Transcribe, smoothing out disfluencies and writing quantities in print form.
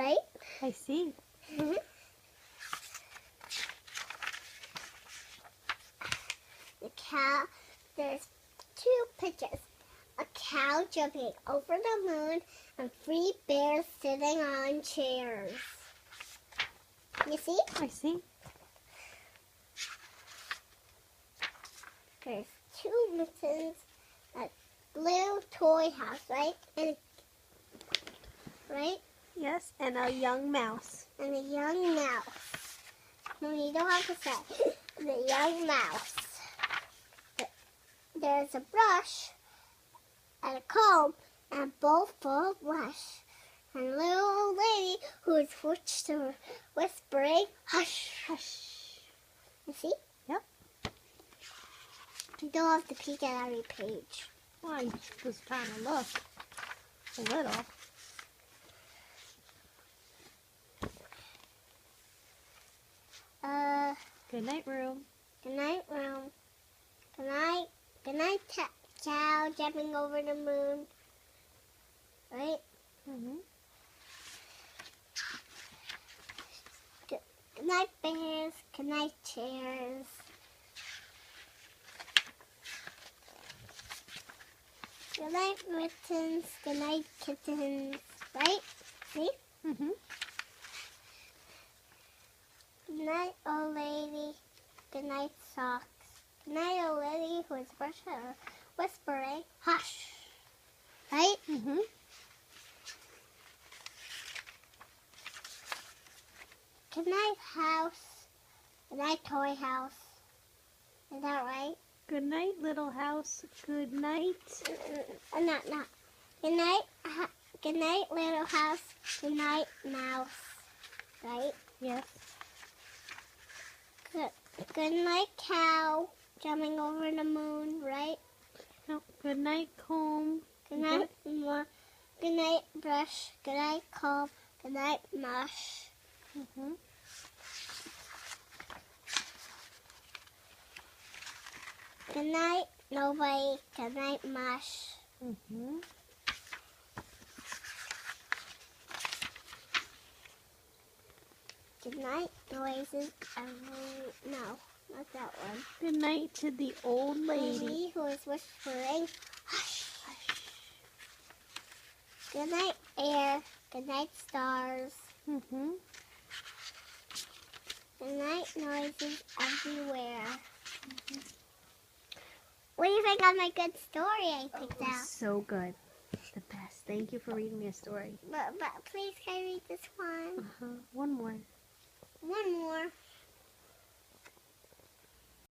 right? I see. Mm-hmm. The cow, there's two pictures. A cow jumping over the moon and 3 bears sitting on chairs. You see? I see. There's 2 mittens, a blue toy house, right? Right? Yes, and a young mouse. And a young mouse. No, you don't have to say. The young mouse. There's a brush and a comb and both full of brush. And a little old lady who is whispering, hush, hush. You see? Yep. You don't have to peek at every page. Well, I was trying to look a little. Good night, room. Good night, room. Good night. Good night, cow jumping over the moon. Right? Mm-hmm. Good night, bears. Good night, chairs. Good night, mittens. Good night, kittens. Right? See? Mm-hmm. Good night, old lady. Good night, socks. Good night, old lady who is whispering, hush. Right? Mm-hmm. Good night, house. Good night, toy house. Is that right? Good night, little house. Good night. Not. Good night, good night, little house. Good night, mouse. Right? Yes. Good night, cow jumping over the moon. Right? No. Good night, comb. Good night, good night, brush. Good night, comb. Good night, mush. Mm-hmm. Good night, nobody. Good night, mush. Mm-hmm. Good night, noises. No, not that one. Good night to the old lady. Who is whispering, hush, hush. Good night, air. Good night, stars. Mm-hmm. Good night, noises everywhere. Mm-hmm. What do you think of my good story I picked out? So good. The best. Thank you for reading me a story. But please, can I read this one? One more.